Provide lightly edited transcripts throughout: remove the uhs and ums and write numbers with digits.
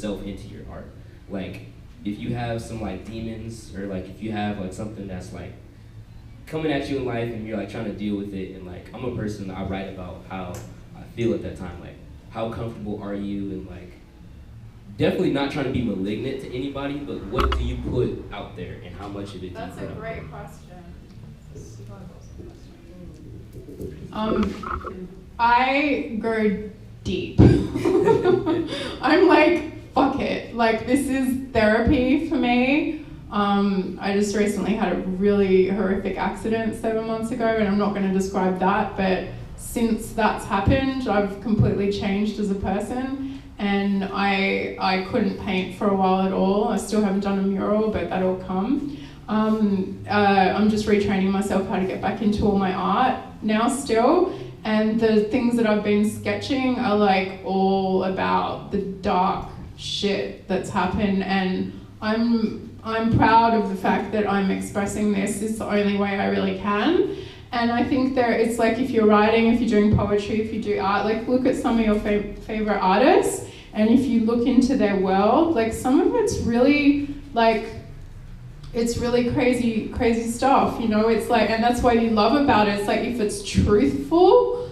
yourself into your art. Like, if you have some like demons, or like if you have like something that's like coming at you in life and you're like trying to deal with it, and like I'm a person, I write about how I feel at that time, like how comfortable are you, and like definitely not trying to be malignant to anybody, but what do you put out there and how much of it do you put out there? That's a great question. I go deep. I'm like, fuck it. Like, this is therapy for me. I just recently had a really horrific accident 7 months ago, and I'm not going to describe that, but since that's happened, I've completely changed as a person, and I couldn't paint for a while at all. I still haven't done a mural, but that'll come. I'm just retraining myself how to get back into all my art now still, and the things that I've been sketching are like all about the dark shit that's happened, and I'm proud of the fact that I'm expressing this. It's the only way I really can. And I think it's like, if you're writing, if you're doing poetry, if you do art, like look at some of your favorite artists, and if you look into their world, like some of it's really like, it's really crazy stuff, you know. It's like, and that's what you love about it. It's like, if it's truthful,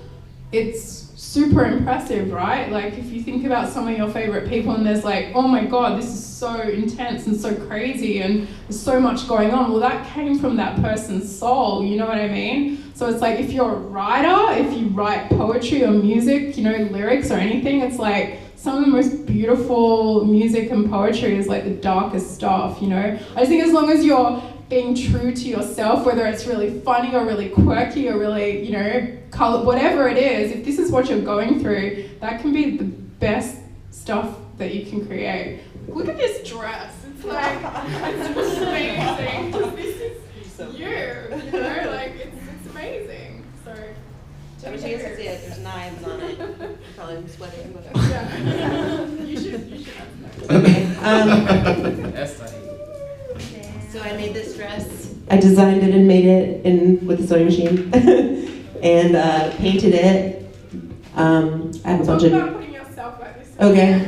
it's super impressive, right? Like if you think about some of your favorite people and there's like, oh my God, this is so intense and so crazy and there's so much going on. Well, that came from that person's soul, you know what I mean? So it's like, if you're a writer, if you write poetry or music, you know, lyrics or anything, it's like some of the most beautiful music and poetry is like the darkest stuff, you know? I just think as long as you're being true to yourself, whether it's really funny or really quirky or really, you know, color, whatever it is, if this is what you're going through, that can be the best stuff that you can create. Look at this dress. It's like, it's amazing. This is you know, like, it's amazing. So, I wish you guys could see it. There's knives on it. Probably I'm sweating, whatever. yeah. You should have Okay. That's tight. So I made this dress. I designed it and made it with the sewing machine and painted it. I have a bunch of. Talk about putting yourself like this. Okay.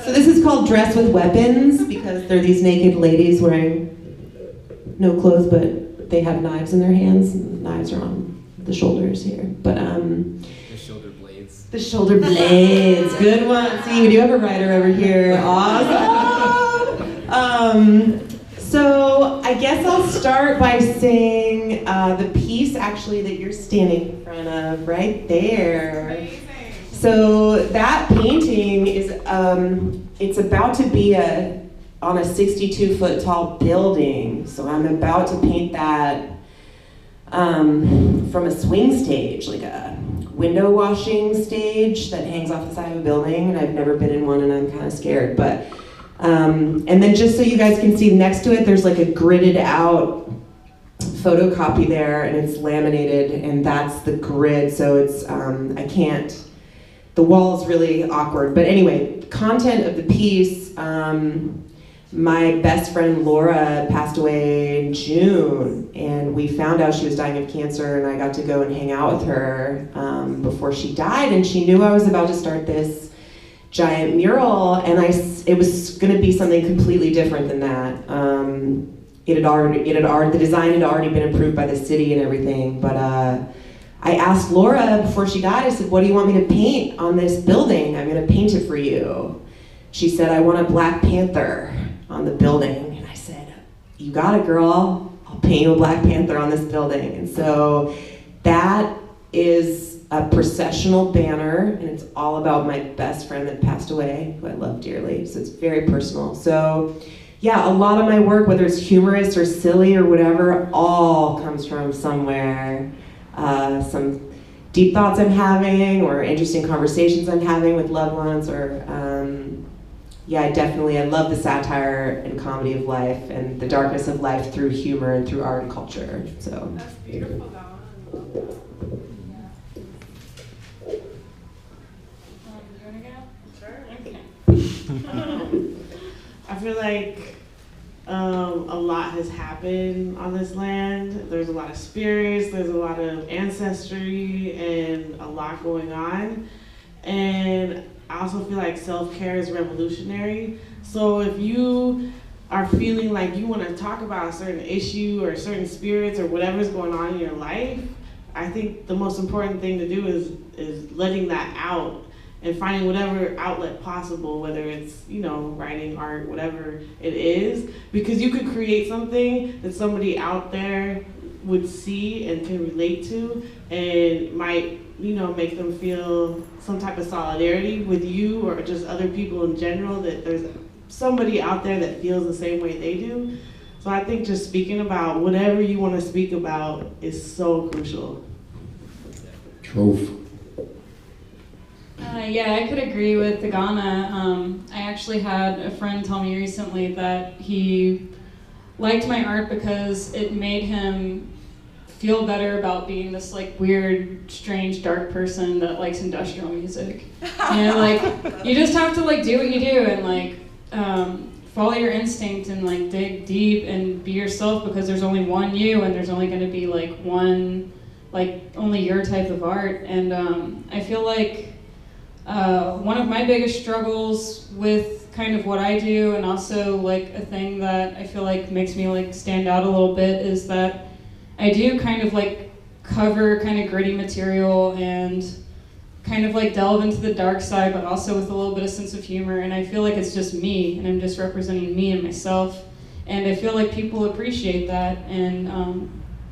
So this is called Dress with Weapons because they're these naked ladies wearing no clothes, but they have knives in their hands. And the knives are on the shoulders here, but The shoulder blades. The shoulder blades, good one. See, we do have a writer over here. Awesome. So I guess I'll start by saying the piece actually that you're standing in front of right there. Amazing. So that painting is it's about to be on a 62-foot tall building. So I'm about to paint that from a swing stage, like a window washing stage that hangs off the side of a building. And I've never been in one, and I'm kind of scared. But and then just so you guys can see next to it, there's like a gridded out photocopy there, and it's laminated, and that's the grid. So it's I can't. The wall is really awkward. But anyway, content of the piece. My best friend Laura passed away in June, and we found out she was dying of cancer, and I got to go and hang out with her before she died, and she knew I was about to start this giant mural, and it was going to be something completely different than that. The design had already been approved by the city and everything, but I asked Laura before she died, I said, what do you want me to paint on this building? I'm going to paint it for you. She said, I want a Black Panther on the building. And I said, you got it, girl. I'll paint you a Black Panther on this building. And so that is a processional banner, and it's all about my best friend that passed away, who I love dearly. So it's very personal. So yeah, a lot of my work, whether it's humorous or silly or whatever, all comes from somewhere. Some deep thoughts I'm having, or interesting conversations I'm having with loved ones, or yeah, I love the satire and comedy of life and the darkness of life through humor and through art and culture. So That's beautiful, though. I love that. I feel like a lot has happened on this land. There's a lot of spirits, there's a lot of ancestry, and a lot going on. And I also feel like self-care is revolutionary. So if you are feeling like you want to talk about a certain issue or certain spirits or whatever's going on in your life, I think the most important thing to do is letting that out and finding whatever outlet possible, whether it's, writing, art, whatever it is, because you could create something that somebody out there would see and can relate to, and might, make them feel some type of solidarity with you or just other people in general, that there's somebody out there that feels the same way they do. So I think just speaking about whatever you want to speak about is so crucial. Truth. Yeah, I could agree with Agana. I actually had a friend tell me recently that he liked my art because it made him feel better about being this like weird, strange, dark person that likes industrial music. You just have to like do what you do and like follow your instinct and like dig deep and be yourself, because there's only one you and there's only going to be like one, like only your type of art. And I feel like one of my biggest struggles with kind of what I do, and also like a thing that I feel like makes me like stand out a little bit, is that I do kind of like cover kind of gritty material and kind of like delve into the dark side, but also with a little bit of sense of humor. And I feel like it's just me, and I'm just representing me and myself. And I feel like people appreciate that and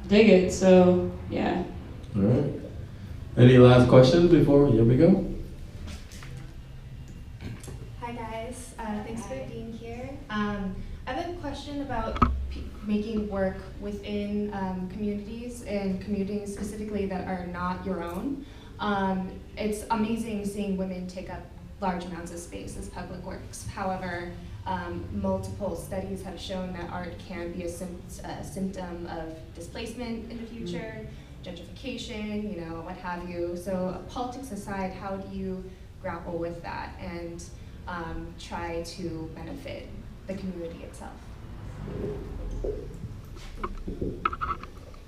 dig it. So yeah. All right. Any last questions before here we go? Hi guys, thanks for being here. I have a question about making work within communities and communities specifically that are not your own. It's amazing seeing women take up large amounts of space as public works. However, multiple studies have shown that art can be a symptom of displacement in the future, gentrification, what have you. So politics aside, how do you grapple with that and try to benefit the community itself?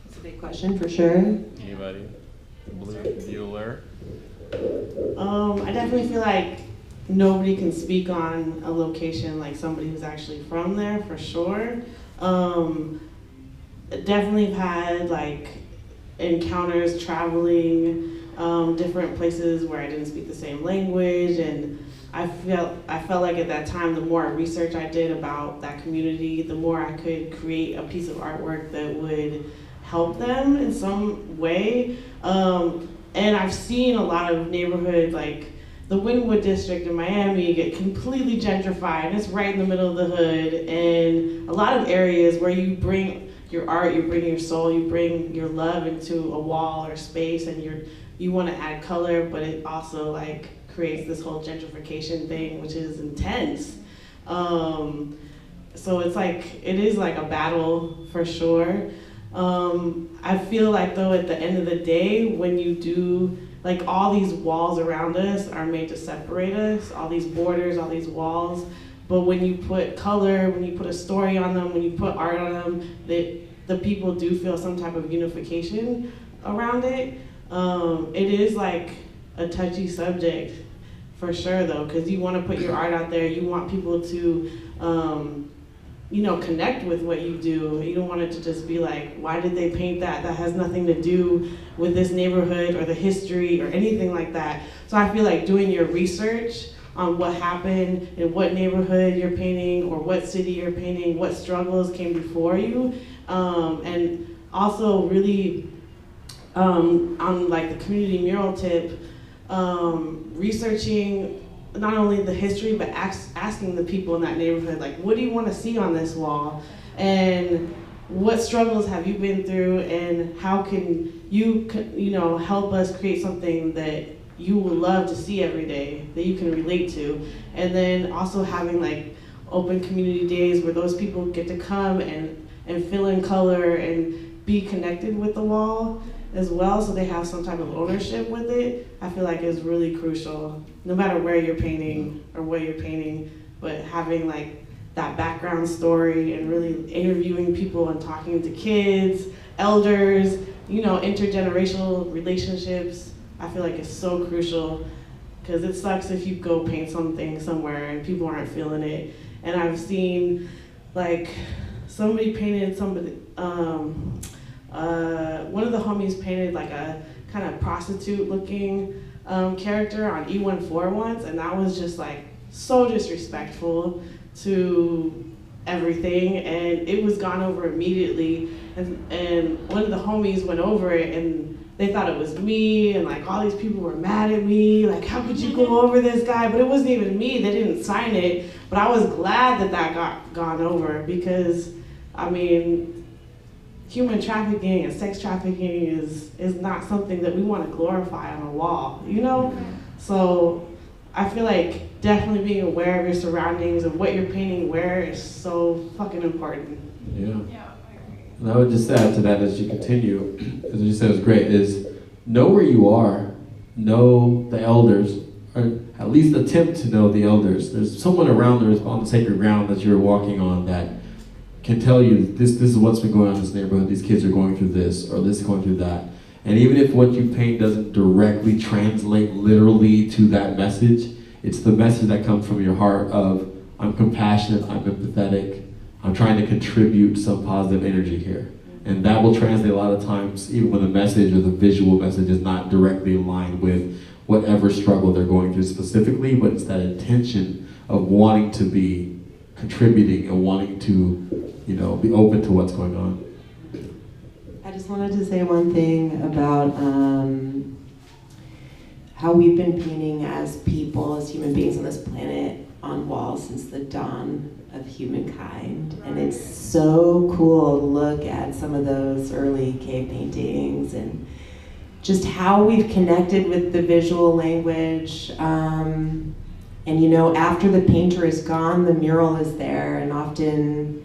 It's a big question for sure. Anybody? Blue Bueller? I definitely feel like nobody can speak on a location like somebody who's actually from there, for sure. Definitely had like encounters traveling different places where I didn't speak the same language, and I felt like at that time, the more research I did about that community, the more I could create a piece of artwork that would help them in some way. And I've seen a lot of neighborhoods like the Wynwood district in Miami get completely gentrified. It's right in the middle of the hood, and a lot of areas where you bring your art, you bring your soul, you bring your love into a wall or space, and you want to add color, but it also like creates this whole gentrification thing, which is intense. So it's like, it is like a battle for sure. I feel like though at the end of the day, when you do, like all these walls around us are made to separate us, all these borders, all these walls, but when you put color, when you put a story on them, when you put art on them, the people do feel some type of unification around it. It is like a touchy subject for sure though, because you want to put your art out there, you want people to connect with what you do. You don't want it to just be like, why did they paint that? That has nothing to do with this neighborhood or the history or anything like that. So I feel like doing your research on what happened in what neighborhood you're painting or what city you're painting, what struggles came before you, and also really on like the community mural tip, researching not only the history, but asking the people in that neighborhood, like, what do you want to see on this wall? And what struggles have you been through, and how can you, help us create something that you would love to see every day, that you can relate to? And then also having like open community days where those people get to come and fill in color and be connected with the wall as well, so they have some type of ownership with it. I feel like is really crucial, no matter where you're painting or what you're painting, but having like that background story and really interviewing people and talking to kids, elders, intergenerational relationships, I feel like it's so crucial because it sucks if you go paint something somewhere and people aren't feeling it. And I've seen like somebody painted one of the homies painted like a kind of prostitute looking character on E14 once, and that was just like so disrespectful to everything, and it was gone over immediately. And one of the homies went over it, and they thought it was me, and like all these people were mad at me, like how could you go over this guy? But it wasn't even me, they didn't sign it. But I was glad that that got gone over, because I mean, human trafficking and sex trafficking is not something that we want to glorify on a wall, you know? So I feel like definitely being aware of your surroundings and what you're painting where is so fucking important. Yeah. And I would just add to that as you continue, as you said was great, is know where you are, know the elders, or at least attempt to know the elders. There's someone around there on the sacred ground that you're walking on that can tell you this is what's been going on in this neighborhood, these kids are going through this, or this is going through that. And even if what you paint doesn't directly translate literally to that message, it's the message that comes from your heart of, I'm compassionate, I'm empathetic, I'm trying to contribute some positive energy here. And that will translate a lot of times, even when the message or the visual message is not directly aligned with whatever struggle they're going through specifically, but it's that intention of wanting to be contributing and wanting to, you know, be open to what's going on. I just wanted to say one thing about how we've been painting as people, as human beings on this planet, on walls since the dawn of humankind. And it's so cool to look at some of those early cave paintings and just how we've connected with the visual language. And you know, after the painter is gone, the mural is there, and often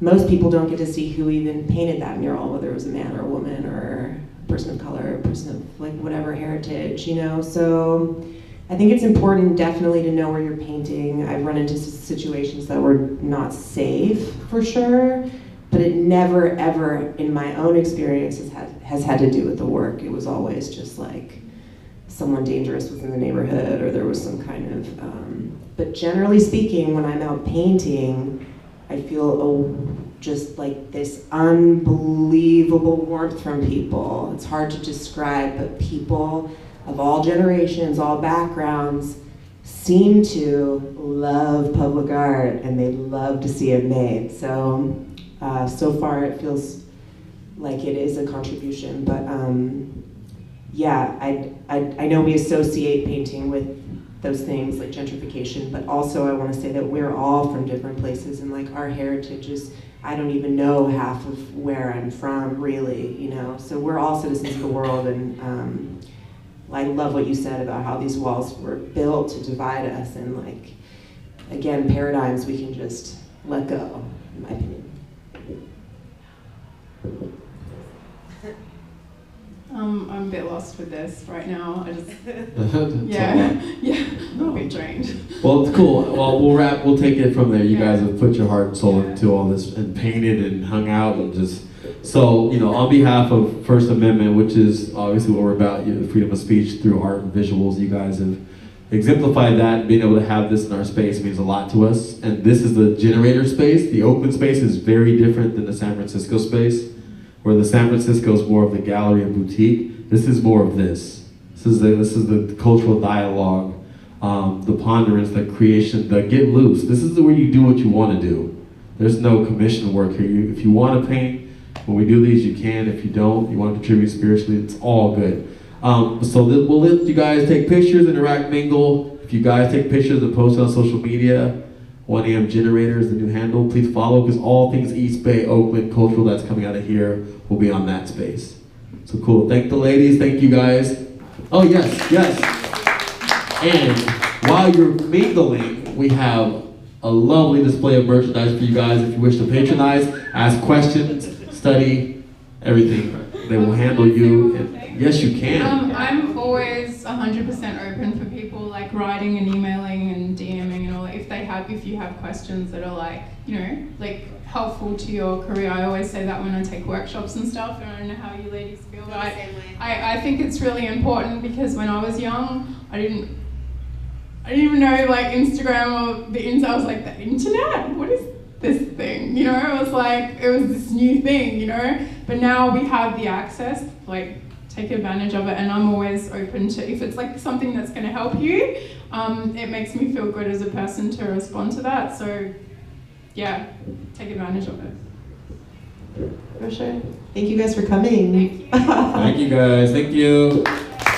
most people don't get to see who even painted that mural, whether it was a man or a woman or a person of color, a person of like whatever heritage, you know? So I think it's important definitely to know where you're painting. I've run into situations that were not safe for sure, but it never ever in my own experience has had to do with the work. It was always just like someone dangerous was in the neighborhood, or there was some kind of, but generally speaking, when I'm out painting, I feel just like this unbelievable warmth from people. It's hard to describe, but people of all generations, all backgrounds, seem to love public art, and they love to see it made. So, so far it feels like it is a contribution, but yeah, I know we associate painting with those things like gentrification, but also I want to say that we're all from different places, and like our heritage is, I don't even know half of where I'm from really, you know, so we're all citizens of the world. And I love what you said about how these walls were built to divide us, and like, again, paradigms we can just let go, in my opinion. I'm a bit lost with this right now. I just, yeah, I'm a bit drained. Well, it's cool. Well, we'll take it from there. You guys have put your heart and soul into all this and painted and hung out and just, so, you know, on behalf of First Amendment, which is obviously what we're about, you know, freedom of speech through art and visuals, you guys have exemplified that, and being able to have this in our space means a lot to us. And this is the generator space. The Oakland space is very different than the San Francisco space, where the San Francisco is more of the gallery and boutique. This is more of this. This is the cultural dialogue, the ponderance, the creation, the get loose. This is where you do what you want to do. There's no commission work here. If you want to paint, when we do these, you can. If you don't, you want to contribute spiritually, it's all good. So we'll let you guys take pictures, interact, mingle. If you guys take pictures and post it on social media, 1 AM Generator is the new handle. Please follow, because all things East Bay, Oakland, cultural that's coming out of here will be on that space. So cool. Thank the ladies. Thank you guys. Oh, yes, yes. And while you're mingling, we have a lovely display of merchandise for you guys. If you wish to patronize, ask questions, study, everything. They will handle you. And yes, you can. I'm always 100% open for people like writing and emailing and DMing and all. If you have questions that are like, you know, like helpful to your career. I always say that when I take workshops and stuff, and I don't know how you ladies feel, but I think it's really important, because when I was young, I didn't I didn't even know like Instagram or the internet. I was like, the internet? What is this thing? You know, it was like, it was this new thing, you know? But now we have the access, like, take advantage of it, and I'm always open to, if it's like something that's gonna help you, it makes me feel good as a person to respond to that, so yeah, take advantage of it. For sure. Thank you guys for coming. Thank you. Thank you guys. Thank you.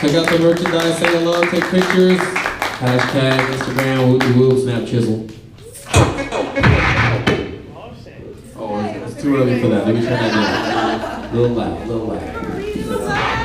Check out the merchandise. Say hello. Take pictures. Hashtag Instagram. Whoop snap chisel. Oh, it's too early for that. Let me turn that down. A little loud.